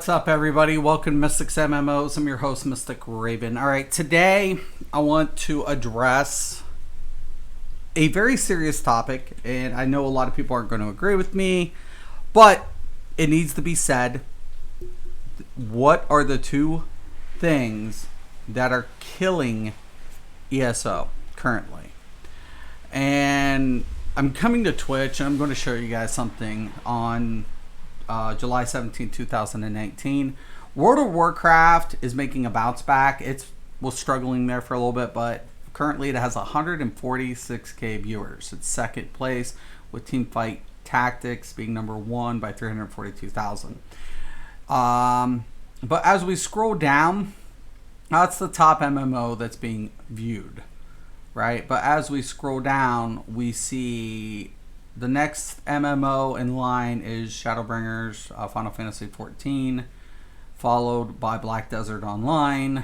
What's up, everybody? Welcome to Mystics MMOs. I'm your host, Mystic Raven. All right, today I want to address a very serious topic, and I know a lot of people aren't going to agree with me, but it needs to be said. What are the two things that are killing ESO currently? And I'm coming to Twitch, and I'm going to show you guys something on July 17, 2019. World of Warcraft is making a bounce back. It was struggling there for a little bit, but currently it has 146k viewers. It's second place, with Teamfight Tactics being number one by 342,000. But as we scroll down, that's the top MMO that's being viewed, right? But as we scroll down, we see the next MMO in line is Shadowbringers, Final Fantasy XIV, followed by Black Desert Online,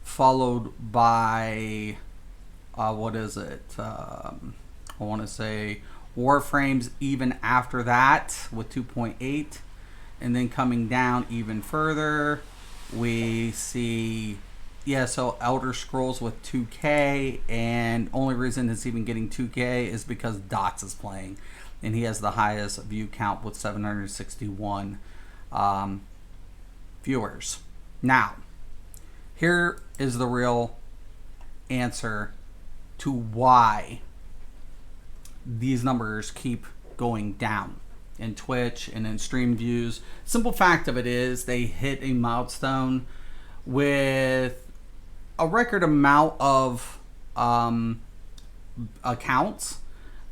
followed by, I want to say Warframes even after that with 2.8. And then coming down even further, we see ESO Elder Scrolls with 2K, and only reason it's even getting 2K is because Dots is playing, and he has the highest view count with 761 viewers. Now, here is the real answer to why these numbers keep going down in Twitch and in stream views. Simple fact of it is they hit a milestone with a record amount of accounts,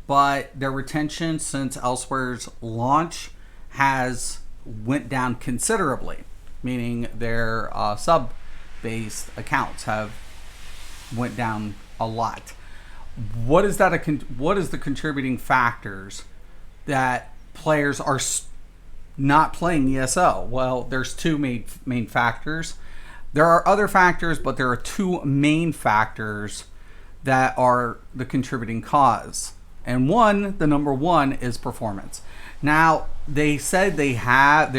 but their retention since Elsewhere's launch has went down considerably, meaning their sub-based accounts have went down a lot. What is the contributing factors that players are not playing ESO? Well, there's two main factors. There are other factors, but there are two main factors that are the contributing cause. And the number one is performance. Now, they said they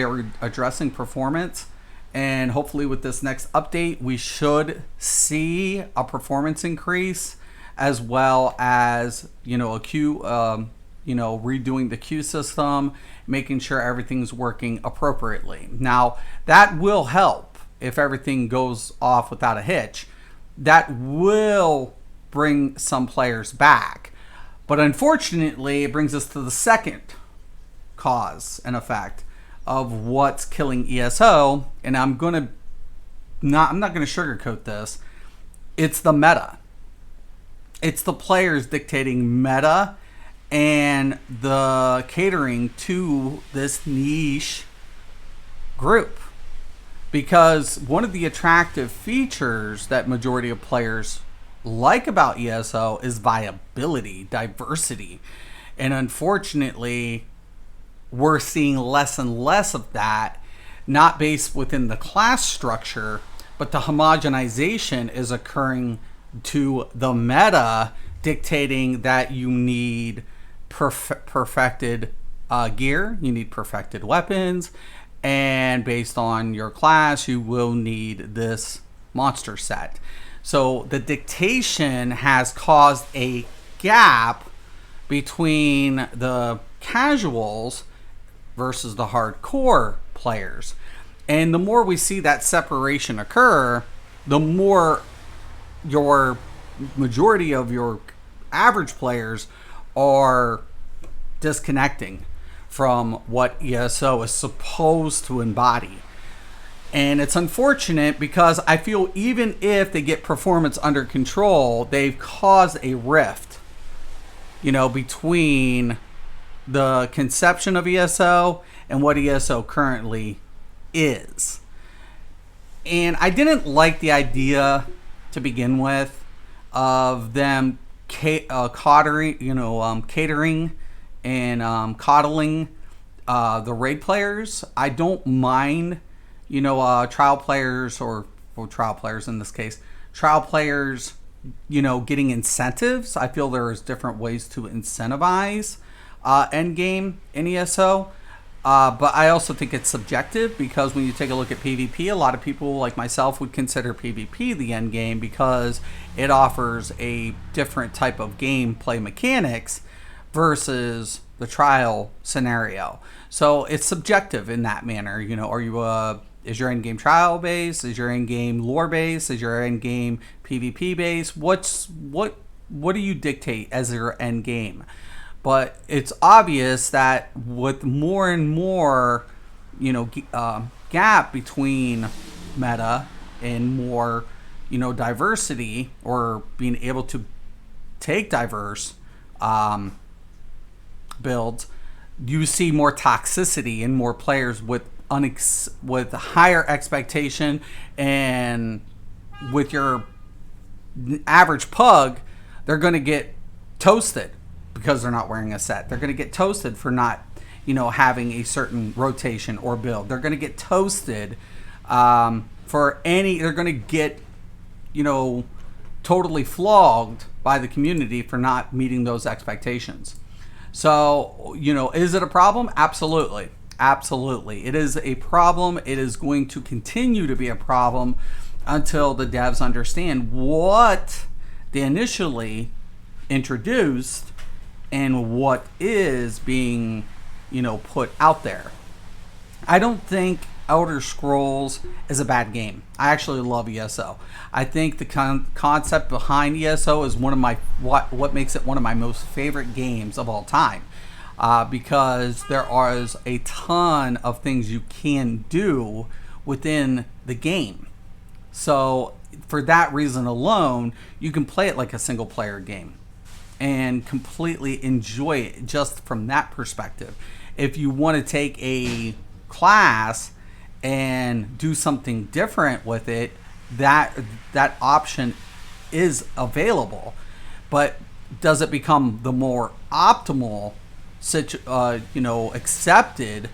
were addressing performance, and hopefully with this next update, we should see a performance increase, as well as, redoing the queue system, making sure everything's working appropriately. Now, that will help. If everything goes off without a hitch, that will bring some players back. But unfortunately, it brings us to the second cause and effect of what's killing ESO. And I'm not going to sugarcoat this. It's the meta. It's the players dictating meta and the catering to this niche group. Because one of the attractive features that majority of players like about ESO is viability, diversity. And unfortunately, we're seeing less and less of that, not based within the class structure, but the homogenization is occurring to the meta, dictating that you need perfected gear, you need perfected weapons, and based on your class, you will need this monster set. So the dictation has caused a gap between the casuals versus the hardcore players. And the more we see that separation occur, the more your majority of your average players are disconnecting from what ESO is supposed to embody. And it's unfortunate because I feel even if they get performance under control, they've caused a rift, between the conception of ESO and what ESO currently is. And I didn't like the idea to begin with of them catering and coddling the raid players. I don't mind, trial players or trial players in this case, trial players, getting incentives. I feel there is different ways to incentivize endgame in ESO. But I also think it's subjective because when you take a look at PvP, a lot of people like myself would consider PvP the end game because it offers a different type of gameplay mechanics versus the trial scenario. So it's subjective in that manner. You know, are you is your end game trial based? Is your end game lore based? Is your end game PvP based? What do you dictate as your end game? But it's obvious that with more and more, gap between meta and more, diversity or being able to take diverse builds, you see more toxicity and more players with with higher expectation, and with your average pug, they're going to get toasted because they're not wearing a set. They're going to get toasted for not, having a certain rotation or build. They're going to get toasted for any. They're going to get, totally flogged by the community for not meeting those expectations. So, is it a problem? Absolutely. Absolutely. It is a problem. It is going to continue to be a problem until the devs understand what they initially introduced and what is being, put out there. I don't think Elder Scrolls is a bad game. I actually love ESO. I think the concept behind ESO is one of my what makes it one of my most favorite games of all time, because there is a ton of things you can do within the game. So for that reason alone, you can play it like a single player game and completely enjoy it just from that perspective. If you want to take a class and do something different with it, that option is available. But does it become the more optimal accepted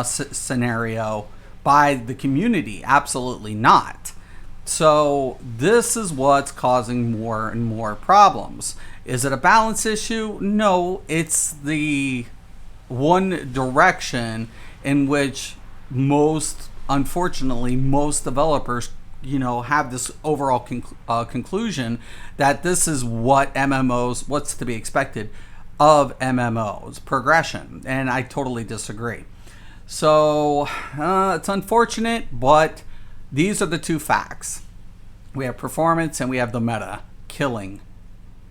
scenario by the community? Absolutely not. So this is what's causing more and more problems. Is it a balance issue? No, it's the one direction in which unfortunately, most developers, have this overall conclusion that this is what's to be expected of MMOs, progression. And I totally disagree. So it's unfortunate, but these are the two facts. We have performance and we have the meta killing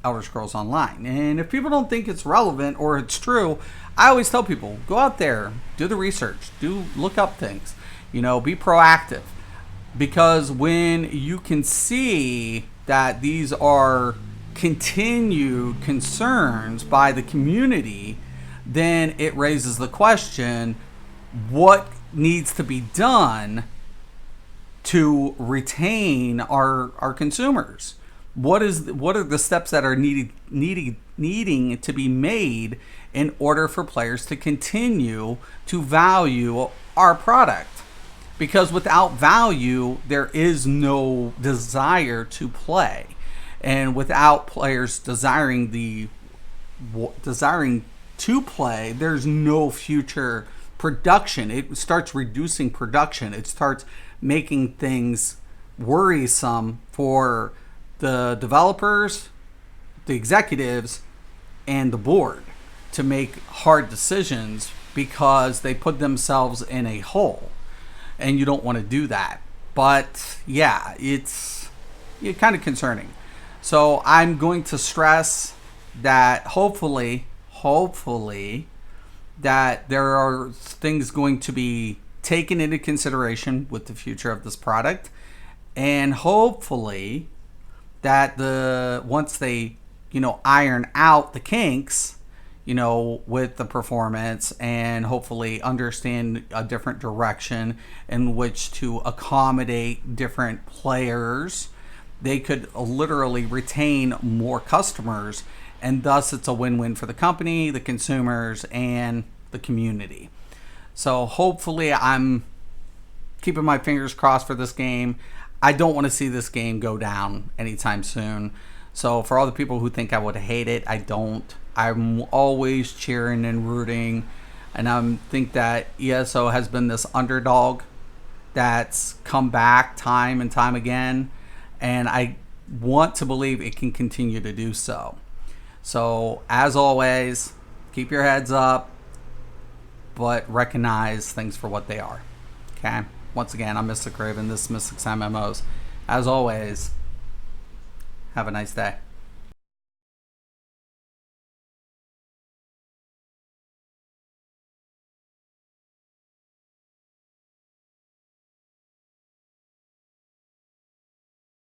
Elder Scrolls Online. And if people don't think it's relevant or it's true, I always tell people, go out there, do the research, look up things, be proactive. Because when you can see that these are continued concerns by the community, then it raises the question, what needs to be done to retain our consumers? What are the steps that are needing to be made in order for players to continue to value our product? Because without value, there is no desire to play, and without players desiring to play, there's no future production. It starts reducing production. It starts making things worrisome for the developers, the executives, and the board to make hard decisions because they put themselves in a hole, and you don't want to do that. But yeah, it's kind of concerning. So I'm going to stress that hopefully that there are things going to be taken into consideration with the future of this product, and hopefully that once they iron out the kinks with the performance, and hopefully understand a different direction in which to accommodate different players, they could literally retain more customers, and thus it's a win-win for the company, the consumers, and the community. So hopefully, I'm keeping my fingers crossed for this game. I don't want to see this game go down anytime soon. So for all the people who think I would hate it, I don't. I'm always cheering and rooting And I think that ESO has been this underdog that's come back time and time again. And I want to believe it can continue to do so. So, as always, keep your heads up, but recognize things for what they are. Okay? Once again, I'm Mr. Craven. This is Mystic MMOs. As always, have a nice day.